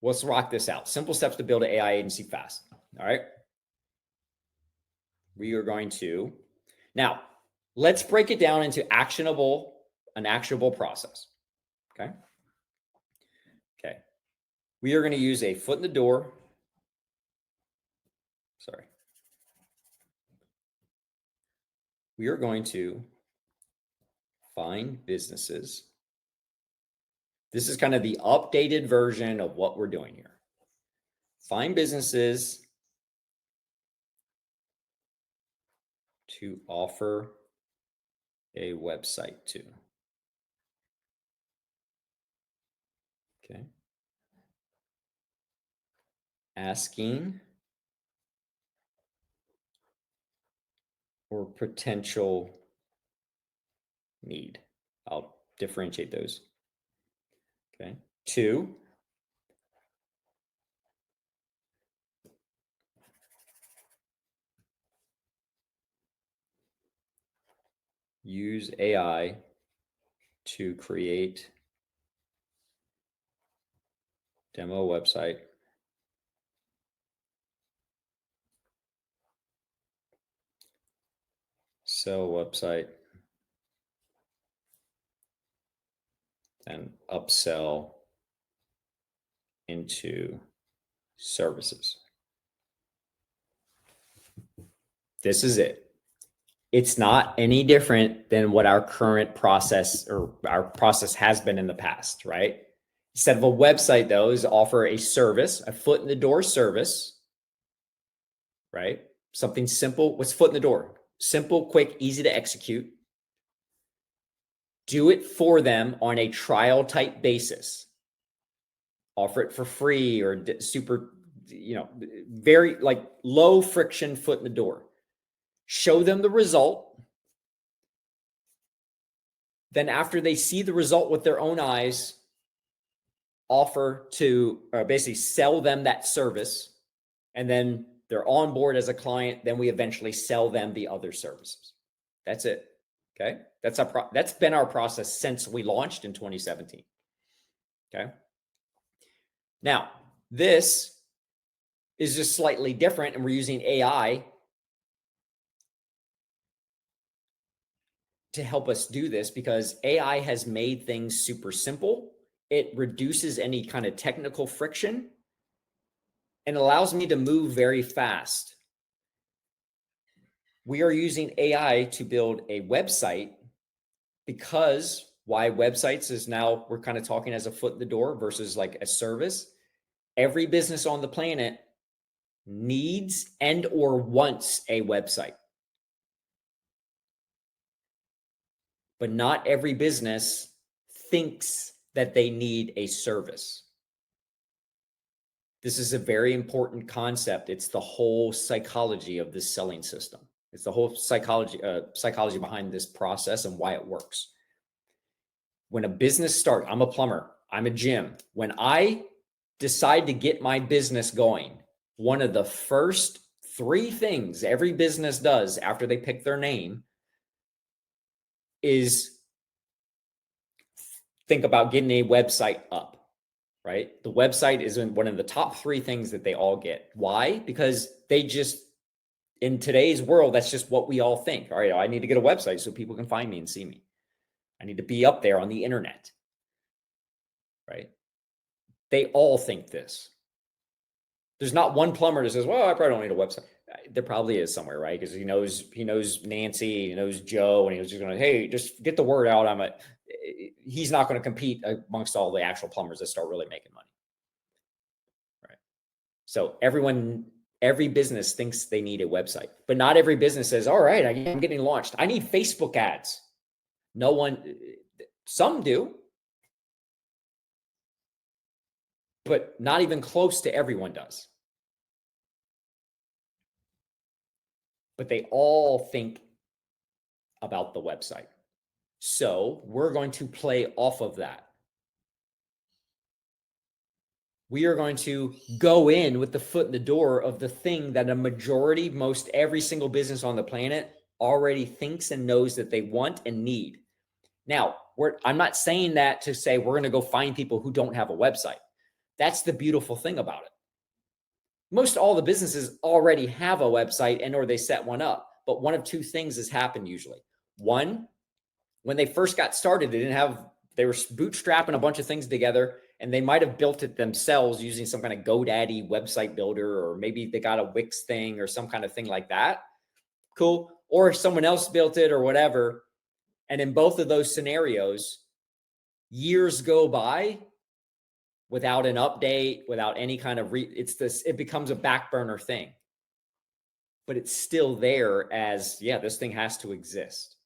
let's rock this out. Simple steps to build an AI agency fast. All right. We are going to, now let's break it down into an actionable process. Okay. Okay. We are going to use a foot in the door. Sorry. We are going to find businesses. This is kind of the updated version of what we're doing here. Find businesses to offer a website to. Okay. Asking or potential need. I'll differentiate those. Okay. 2, use AI to create demo website sell website and upsell into services. This is it. It's not any different than what our current process or our process has been in the past, right? Instead of a website, though, is offer a service, a foot in the door service, right? Something simple. What's foot in the door? Simple, quick, easy to execute. Do it for them on a trial type basis. Offer it for free or super, very like low friction foot in the door. Show them the result. Then after they see the result with their own eyes, offer to basically sell them that service. And then they're on board as a client. Then we eventually sell them the other services. That's it. Okay. That's been our process since we launched in 2017. Okay. Now, this is just slightly different, and we're using AI to help us do this because AI has made things super simple. It reduces any kind of technical friction and allows me to move very fast. We are using AI to build a website because why websites is now we're kind of talking as a foot in the door versus like a service. Every business on the planet needs and or wants a website. But not every business thinks that they need a service. This is a very important concept. It's the whole psychology of this selling system. It's the whole psychology behind this process and why it works. When a business starts, I'm a plumber, I'm a gym. When I decide to get my business going, one of the first 3 things every business does after they pick their name is think about getting a website up, right? The website is one of the top 3 things that they all get. Why? Because they just, in today's world, that's just what we all think. All right, I need to get a website so people can find me and see me. I need to be up there on the internet, right? They all think this. There's not one plumber that says, well, I probably don't need a website. There probably is somewhere, right? Because he knows Nancy, he knows Joe, and he was just going to, hey, just get the word out. He's not going to compete amongst all the actual plumbers that start really making money, right? So every business thinks they need a website, but not every business says, all right, I'm getting launched. I need Facebook ads. Some do, but not even close to everyone does. But they all think about the website. So we're going to play off of that. We are going to go in with the foot in the door of the thing that a majority, most every single business on the planet already thinks and knows that they want and need. Now, I'm not saying that to say we're going to go find people who don't have a website. That's the beautiful thing about it. Most all the businesses already have a website and or they set one up, but one of two things has happened usually. One, when they first got started, they were bootstrapping a bunch of things together and they might have built it themselves using some kind of GoDaddy website builder, or maybe they got a Wix thing or some kind of thing like that. Cool. Or someone else built it or whatever. And in both of those scenarios, years go by without an update, without any kind of it becomes a back burner thing. But it's still there as, yeah, this thing has to exist.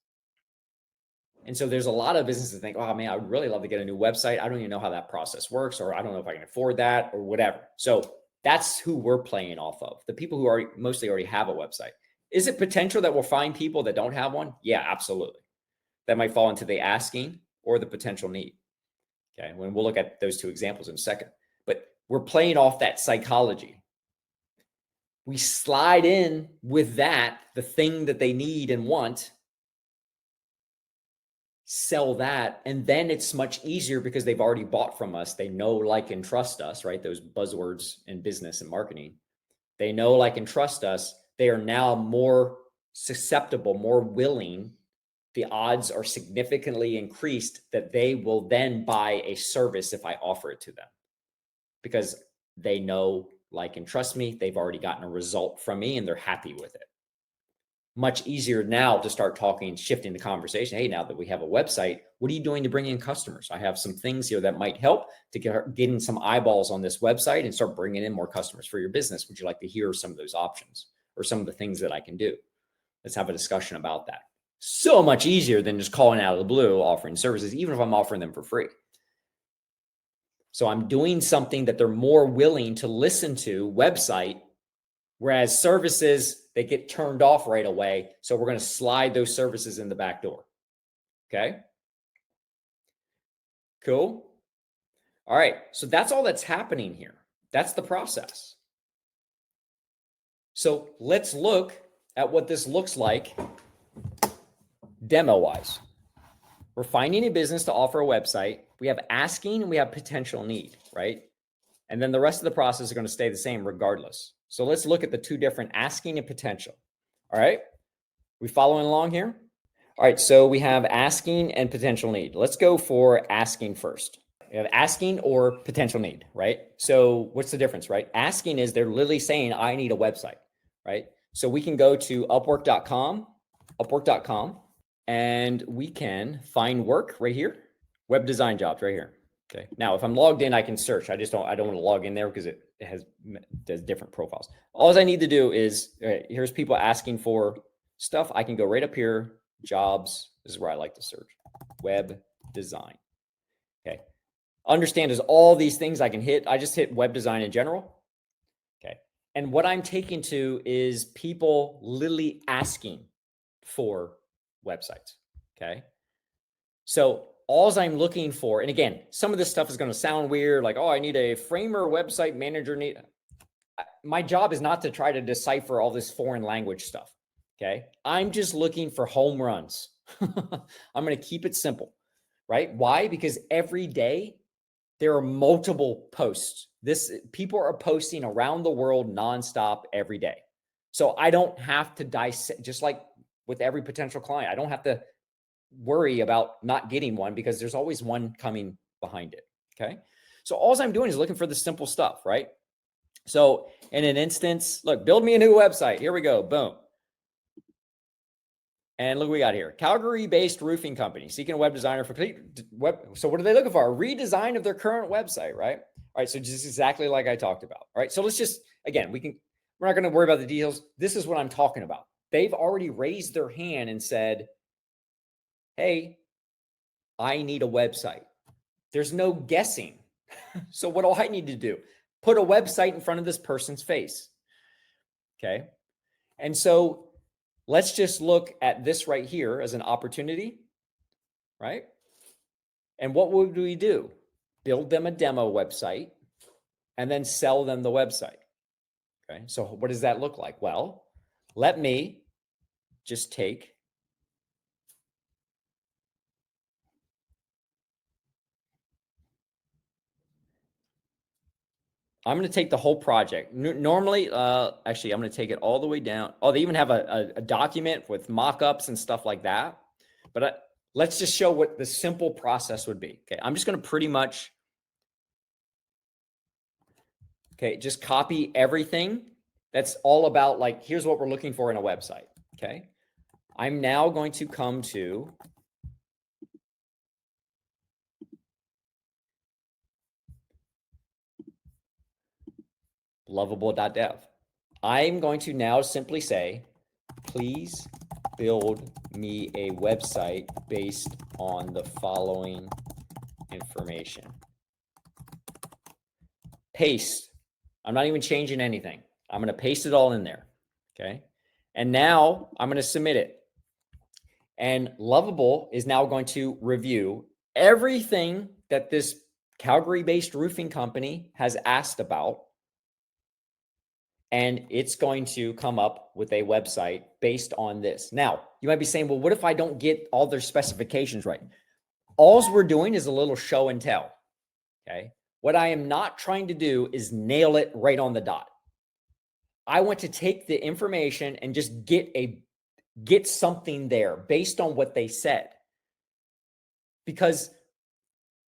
And so there's a lot of businesses that think, oh man, I would really love to get a new website. I don't even know how that process works, or I don't know if I can afford that or whatever. So that's who we're playing off of. The people who mostly already have a website. Is it potential that we'll find people that don't have one? Yeah, absolutely. That might fall into the asking or the potential need. Okay. When we'll look at those two examples in a second, but we're playing off that psychology. We slide in with that, the thing that they need and want, sell that, and then it's much easier because they've already bought from us. They know, like, and trust us, right? Those buzzwords in business and marketing. They know, like, and trust us. They are now more susceptible, more willing. The odds are significantly increased that they will then buy a service if I offer it to them, because they know, like, and trust me. They've already gotten a result from me and they're happy with it. Much easier now to start talking, shifting the conversation. Hey, now that we have a website, what are you doing to bring in customers? I have some things here that might help to get in some eyeballs on this website and start bringing in more customers for your business. Would you like to hear some of those options or some of the things that I can do? Let's have a discussion about that. So much easier than just calling out of the blue, offering services, even if I'm offering them for free. So I'm doing something that they're more willing to listen to, website, whereas services, they get turned off right away. So we're going to slide those services in the back door. Okay. Cool. All right. So that's all that's happening here. That's the process. So let's look at what this looks like demo wise. We're finding a business to offer a website. We have asking and we have potential need, right? And then the rest of the process is going to stay the same regardless. So let's look at the two different asking and potential. All right. We following along here? All right. So we have asking and potential need. Let's go for asking first. We have asking or potential need, right? So what's the difference, right? Asking is they're literally saying, I need a website, right? So we can go to upwork.com, and we can find work right here. Web design jobs right here. Okay. Now, if I'm logged in, I can search. I don't want to log in there because it does different profiles. All I need to do is, here's people asking for stuff. I can go right up here, jobs. This is where I like to search, web design. Okay. Understand is all these things I can hit. I just hit web design in general. Okay. And what I'm taking to is people literally asking for websites. Okay. So all I'm looking for, and again, some of this stuff is going to sound weird, like, oh, I need a framer, website manager. My job is not to try to decipher all this foreign language stuff. Okay. I'm just looking for home runs. I'm going to keep it simple, right? Why? Because every day there are multiple posts. People are posting around the world nonstop every day. So I don't have to dissect, just like with every potential client, I don't have to worry about not getting one because there's always one coming behind it. Okay. So all I'm doing is looking for the simple stuff, right? So in an instance, look, build me a new website. Here we go. Boom. And look what we got here. Calgary-based roofing company seeking a web designer for web. So what are they looking for? A redesign of their current website, right? All right. So just exactly like I talked about. All right. So let's just, again, we're not going to worry about the details. This is what I'm talking about. They've already raised their hand and said, hey, I need a website. There's no guessing. So what do I need to do? Put a website in front of this person's face. Okay. And so let's just look at this right here as an opportunity, right? And what would we do? Build them a demo website and then sell them the website. Okay. So what does that look like? Well, let me just take I'm going to take the whole project. Normally, actually, I'm going to take it all the way down. Oh, they even have a document with mock-ups and stuff like that. But let's just show what the simple process would be. Okay, I'm just going to pretty much, okay, just copy everything. That's all about like, here's what we're looking for in a website. Okay, I'm now going to come to lovable.dev. I'm going to now simply say, please build me a website based on the following information. Paste. I'm not even changing anything. I'm going to paste it all in there. Okay. And now I'm going to submit it. And Lovable is now going to review everything that this Calgary-based roofing company has asked about. And it's going to come up with a website based on this. Now, you might be saying, well, what if I don't get all their specifications right? All we're doing is a little show and tell. Okay. What I am not trying to do is nail it right on the dot. I want to take the information and just get something there based on what they said. Because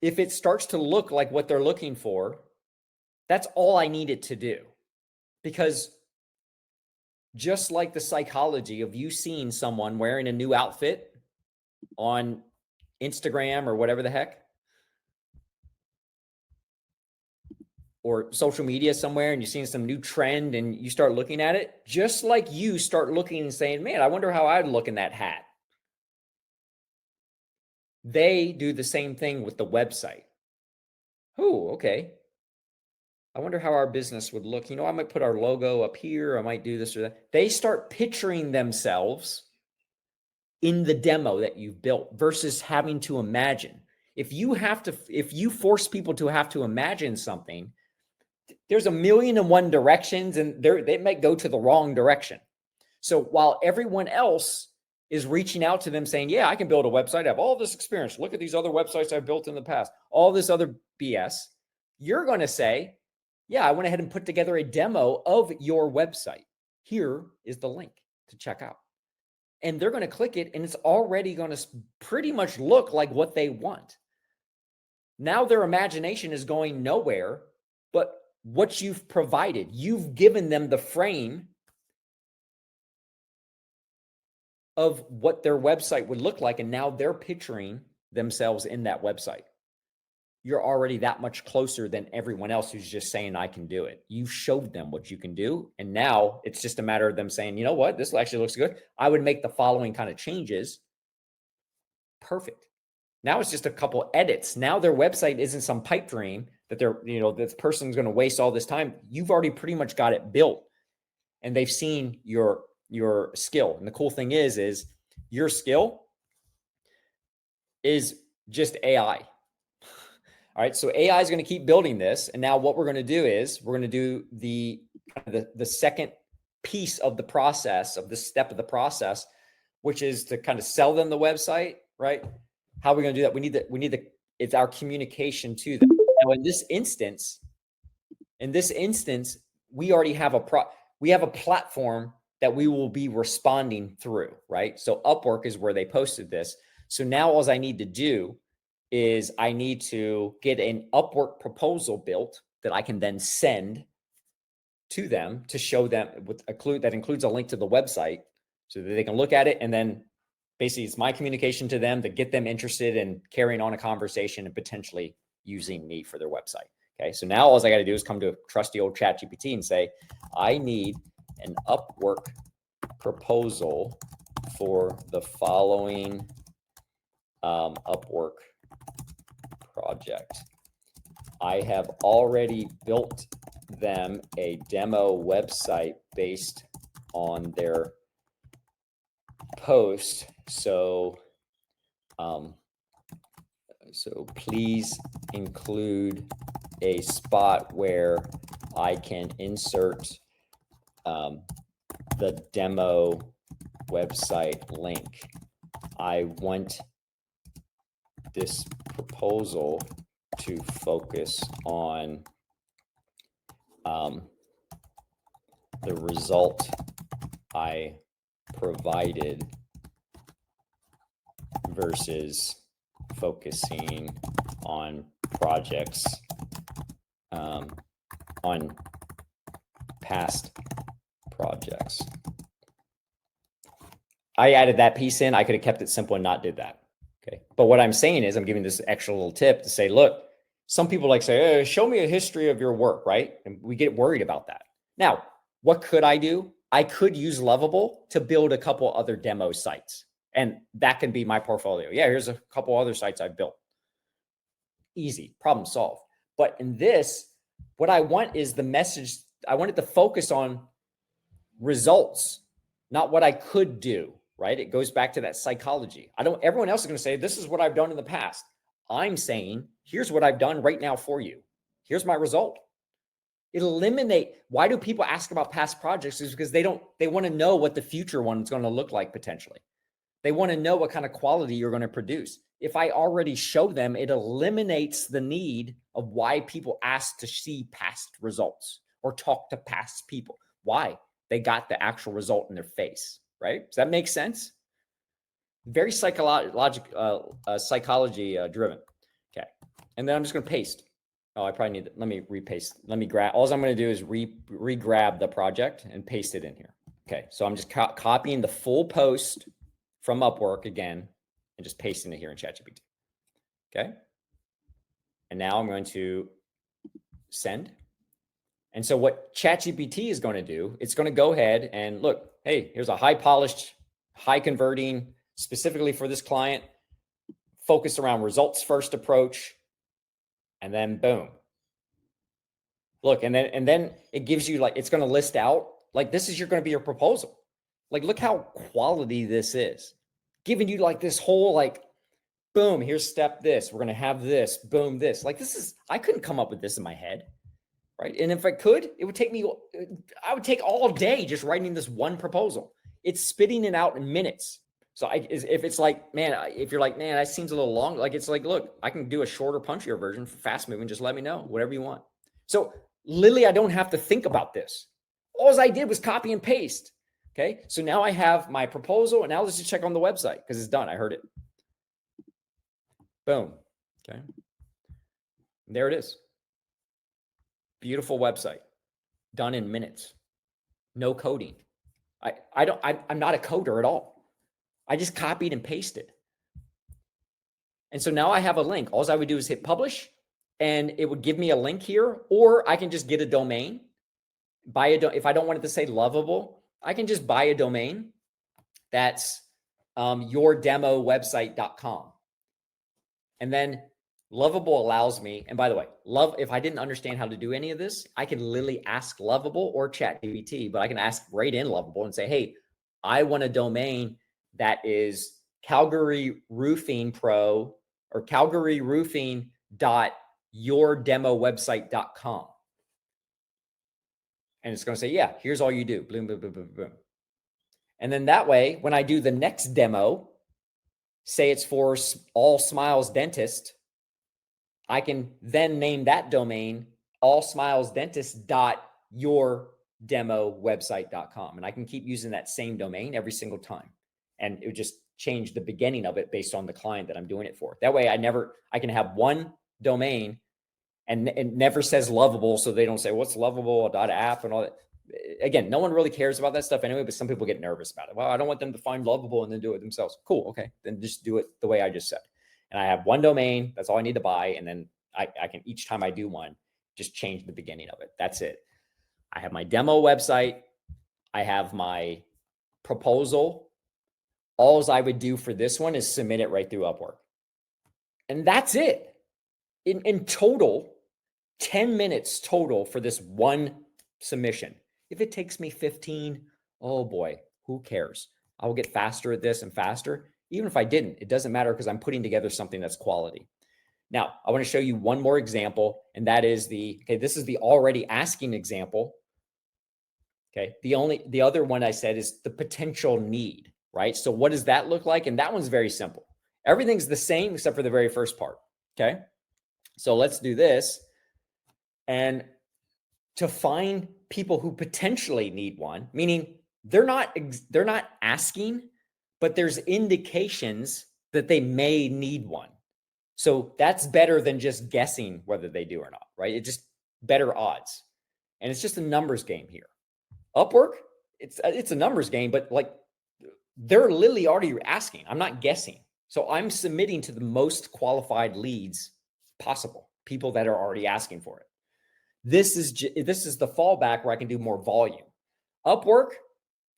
if it starts to look like what they're looking for, that's all I needed to do. Because just like the psychology of you seeing someone wearing a new outfit on Instagram or whatever the heck, or social media somewhere, and you're seeing some new trend and you start looking at it, just like you start looking and saying, man, I wonder how I'd look in that hat. They do the same thing with the website. Oh, okay. I wonder how our business would look. You know, I might put our logo up here. I might do this or that. They start picturing themselves in the demo that you've built versus having to imagine. If you force people to have to imagine something, there's a million and one directions and they might go to the wrong direction. So while everyone else is reaching out to them saying, yeah, I can build a website. I have all this experience. Look at these other websites I've built in the past, all this other BS. You're going to say, yeah, I went ahead and put together a demo of your website. Here is the link to check out. And they're going to click it and it's already going to pretty much look like what they want. Now their imagination is going nowhere, but what you've provided, you've given them the frame of what their website would look like. And now they're picturing themselves in that website. You're already that much closer than everyone else who's just saying, I can do it. You showed them what you can do. And now it's just a matter of them saying, you know what, this actually looks good. I would make the following kind of changes. Perfect. Now it's just a couple edits. Now their website isn't some pipe dream that this person's going to waste all this time. You've already pretty much got it built and they've seen your skill. And the cool thing is your skill is just AI. All right, so AI is going to keep building this. And now what we're going to do is we're going to do the second piece of the process, of this step of the process, which is to kind of sell them the website, right? How are we going to do that? We need it's our communication to them. Now in this instance, we already have a platform that we will be responding through, right? So Upwork is where they posted this. So now all I need to do is I need to get an Upwork proposal built that I can then send to them to show them that includes a link to the website so that they can look at it. And then basically it's my communication to them to get them interested in carrying on a conversation and potentially using me for their website. Okay. So now all I got to do is come to a trusty old ChatGPT and say, I need an Upwork proposal for the following Upwork project. I have already built them a demo website based on their post. So please include a spot where I can insert the demo website link. I want this proposal to focus on the result I provided versus focusing on projects on past projects. I added that piece in. I could have kept it simple and not did that. Okay. But what I'm saying is I'm giving this extra little tip to say, look, some people like say, hey, show me a history of your work, right? And we get worried about that. Now, what could I do? I could use Lovable to build a couple other demo sites. And that can be my portfolio. Yeah, here's a couple other sites I've built. Easy, problem solved. But in this, what I want is the message. I want it to focus on results, not what I could do, right? It goes back to that psychology. Everyone else is going to say, this is what I've done in the past. I'm saying, here's what I've done right now for you. Here's my result. Why do people ask about past projects? Is because they want to know what the future one is going to look like potentially. They want to know what kind of quality you're going to produce. If I already show them, it eliminates the need of why people ask to see past results or talk to past people. Why? They got the actual result in their face, right? Does that make sense? Very psychology driven. Okay. And then I'm just going to paste. Oh, I probably need to, let me repaste. Let me grab, all I'm going to do is re-grab the project and paste it in here. Okay. So I'm just copying the full post from Upwork again and just pasting it here in ChatGPT. Okay. And now I'm going to send. And so what ChatGPT is going to do, it's going to go ahead and look, hey, here's a high polished, high converting, specifically for this client, focused around results first approach. And then boom. Look, and then it gives you like, it's going to list out like, this is going to be your proposal. Like, look how quality this is, giving you like this whole, like, boom, here's step this, we're going to have this, boom, this, like, I couldn't come up with this in my head. Right. And if I could, I would take all day just writing this one proposal. It's spitting it out in minutes. So if it's like, man, if you're like, man, that seems a little long, like, it's like, look, I can do a shorter, punchier version for fast moving. Just let me know, whatever you want. So literally, I don't have to think about this. All I did was copy and paste. Okay. So now I have my proposal, and now let's just check on the website because it's done. I heard it. Boom. Okay. There it is. Beautiful website, done in minutes, no coding. I'm not a coder at all. I just copied and pasted. And so now I have a link. All I would do is hit publish, and it would give me a link here, or I can just get a domain, if I don't want it to say Lovable, I can just buy a domain that's yourdemowebsite.com. And then Lovable allows me, and by the way, if I didn't understand how to do any of this, I can literally ask Lovable or ChatGPT, but I can ask right in Lovable and say, hey, I want a domain that is Calgary Roofing Pro or calgaryroofing.yourdemowebsite.com. And it's going to say, yeah, here's all you do. Boom, boom, boom, boom, boom. And then that way, when I do the next demo, say it's for All Smiles Dentist, I can then name that domain allsmilesdentist.yourdemowebsite.com. And I can keep using that same domain every single time. And it would just change the beginning of it based on the client that I'm doing it for. That way I can have one domain and it never says Lovable. So they don't say, what's Lovable.app and all that. Again, no one really cares about that stuff anyway, but some people get nervous about it. Well, I don't want them to find Lovable and then do it themselves. Cool. Okay. Then just do it the way I just said. And I have one domain. That's all I need to buy. And then I can, each time I do one, just change the beginning of it. That's it. I have my demo website. I have my proposal. All I would do for this one is submit it right through Upwork. And that's it. In total, 10 minutes total for this one submission. If it takes me 15, oh boy, who cares? I will get faster at this and faster. Even if I didn't, it doesn't matter because I'm putting together something that's quality. Now, I want to show you one more example, and that is this is the already asking example. Okay. The other one I said is the potential need, right? So what does that look like? And that one's very simple. Everything's the same except for the very first part. Okay. So let's do this. And to find people who potentially need one, meaning they're not asking, but there's indications that they may need one. So that's better than just guessing whether they do or not, right? It's just better odds. And it's just a numbers game here. Upwork, it's a numbers game, but like they're literally already asking. I'm not guessing. So I'm submitting to the most qualified leads possible, people that are already asking for it. This is the fallback where I can do more volume. Upwork,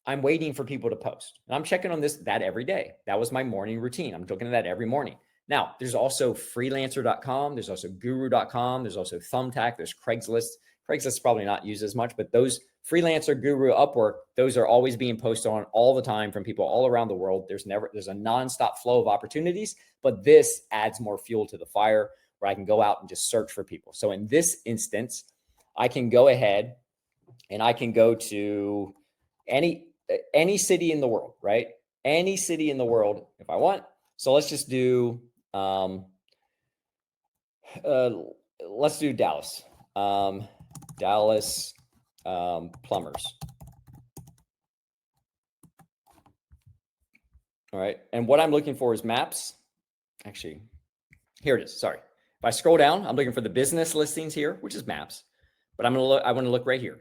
I'm waiting for people to post. And I'm checking on that every day. That was my morning routine. I'm looking at that every morning. Now, there's also freelancer.com. There's also guru.com. There's also Thumbtack. There's Craigslist. Craigslist is probably not used as much, but those Freelancer, Guru, Upwork, those are always being posted on all the time from people all around the world. There's a nonstop flow of opportunities, but this adds more fuel to the fire where I can go out and just search for people. So in this instance, I can go ahead and I can go to any city in the world, right? Any city in the world if I want. So let's just do, let's do Dallas. Dallas plumbers. All right. And what I'm looking for is maps. Actually, here it is. Sorry. If I scroll down, I'm looking for the business listings here, which is maps. But I want to look right here.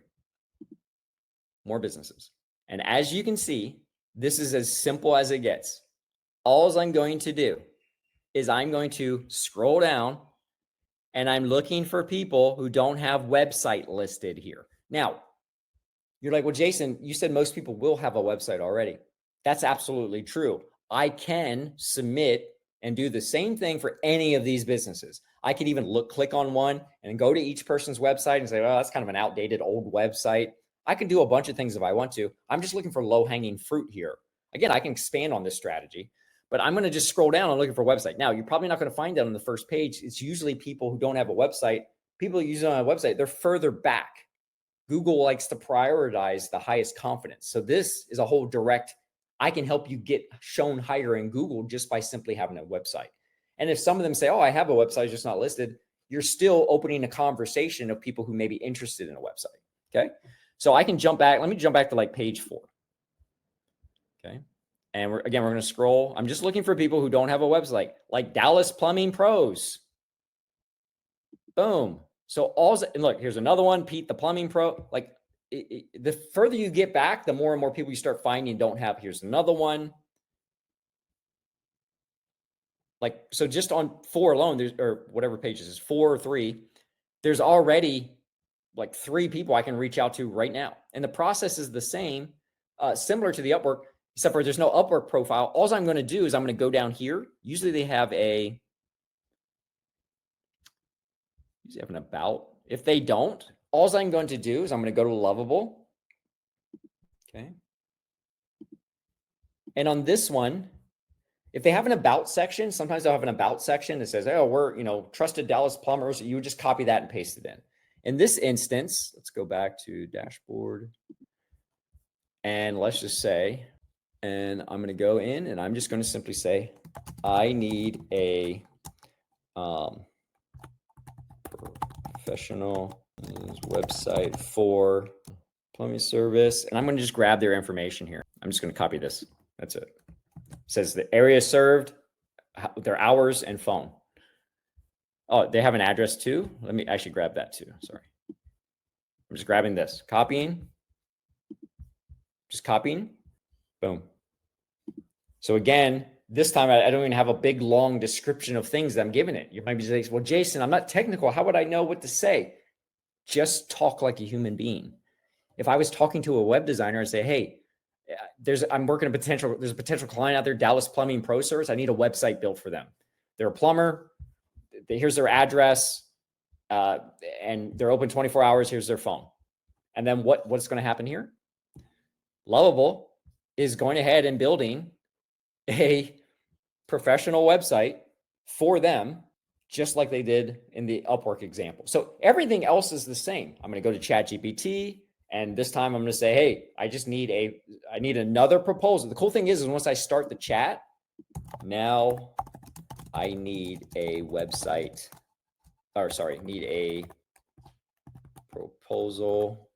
More businesses. And as you can see, this is as simple as it gets. All I'm going to do is I'm going to scroll down and I'm looking for people who don't have website listed here. Now, you're like, well, Jason, you said most people will have a website already. That's absolutely true. I can submit and do the same thing for any of these businesses. I could even click on one and go to each person's website and say, oh, that's kind of an outdated old website. I can do a bunch of things if I want to. I'm just looking for low-hanging fruit here. Again, I can expand on this strategy, but I'm going to just scroll down and looking for a website. Now, you're probably not going to find that on the first page. It's usually people who don't have a website. People using on a website, they're further back. Google likes to prioritize the highest confidence. So this is a whole direct, I can help you get shown higher in Google just by simply having a website. And if some of them say, oh, I have a website, it's just not listed, you're still opening a conversation of people who may be interested in a website. Okay. So I can jump back. Let me jump back to like page 4. Okay. And we're going to scroll. I'm just looking for people who don't have a website, like Dallas Plumbing Pros. Boom. So and look, here's another one, Pete the Plumbing Pro. Like the further you get back, the more and more people you start finding don't have. Here's another one. Like, so just on 4 alone, there's, or whatever pages is 4 or 3, there's already like 3 people I can reach out to right now. And the process is the same, similar to the Upwork, except for there's no Upwork profile. All I'm going to do is I'm going to go down here. Usually they have an about. If they don't, all I'm going to do is I'm going to go to Lovable. Okay. And on this one, if they have an about section, sometimes they'll have an about section that says, oh, we're, trusted Dallas plumbers. You would just copy that and paste it in. In this instance, let's go back to dashboard. And let's just say, and I'm going to go in and I'm just going to simply say, I need a professional website for plumbing service. And I'm going to just grab their information here. I'm just going to copy this. That's it. It says the area served, their hours, and phone. Oh, they have an address too. Let me actually grab that too. Sorry. I'm just grabbing this, copying, just copying, boom. So again, this time I don't even have a big, long description of things that I'm giving it. You might be saying, well, Jason, I'm not technical. How would I know what to say? Just talk like a human being. If I was talking to a web designer and say, hey, there's a potential client out there, Dallas Plumbing Pro Service. I need a website built for them. They're a plumber. Here's their address, and they're open 24 hours. Here's their phone. And then what's going to happen here? Lovable is going ahead and building a professional website for them, just like they did in the Upwork example. So everything else is the same. I'm going to go to ChatGPT, and this time I'm going to say, hey, I need another proposal. The cool thing is once I start the chat, now I need a website, need a proposal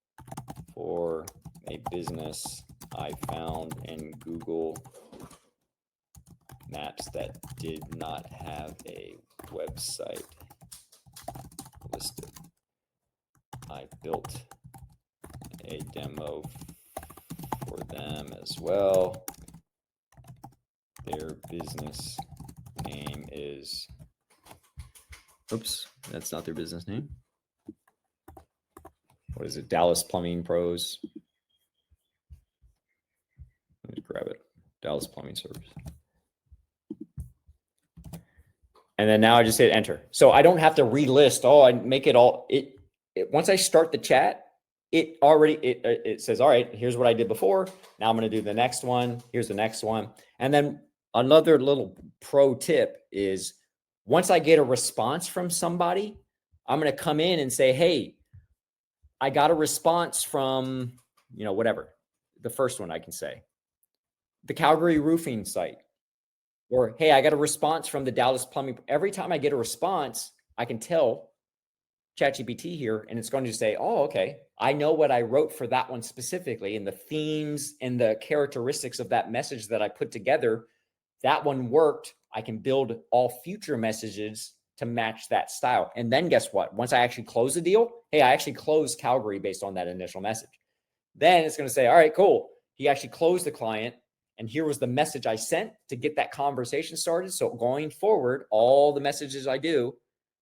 for a business I found in Google Maps that did not have a website listed. I built a demo for them as well. Their business name is, oops, that's not their business name. What is it? Dallas Plumbing Pros. Let me grab it. Dallas Plumbing Service. And then now I just hit enter. So I don't have to relist. Oh, I make it all. Once I start the chat, it says, all right, here's what I did before. Now I'm going to do the next one. Here's the next one. And then another little pro tip is once I get a response from somebody, I'm going to come in and say, hey, I got a response from, whatever. The first one I can say, the Calgary roofing site. Or, hey, I got a response from the Dallas Plumbing. Every time I get a response, I can tell ChatGPT here, and it's going to say, oh, okay, I know what I wrote for that one specifically, and the themes and the characteristics of that message that I put together, that one worked. I can build all future messages to match that style. And then guess what? Once I actually close the deal, hey, I actually closed Calgary based on that initial message. Then it's going to say, all right, cool. He actually closed the client. And here was the message I sent to get that conversation started. So going forward, all the messages I do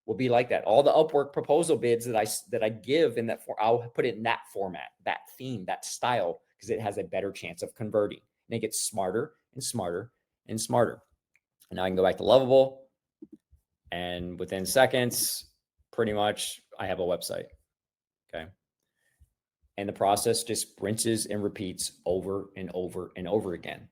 will be like that. All the Upwork proposal bids that I give in that, I'll put it in that format, that theme, that style, because it has a better chance of converting. And it gets smarter and smarter and smarter. And now I can go back to Lovable, and within seconds, pretty much I have a website. Okay. And the process just rinses and repeats over and over and over again.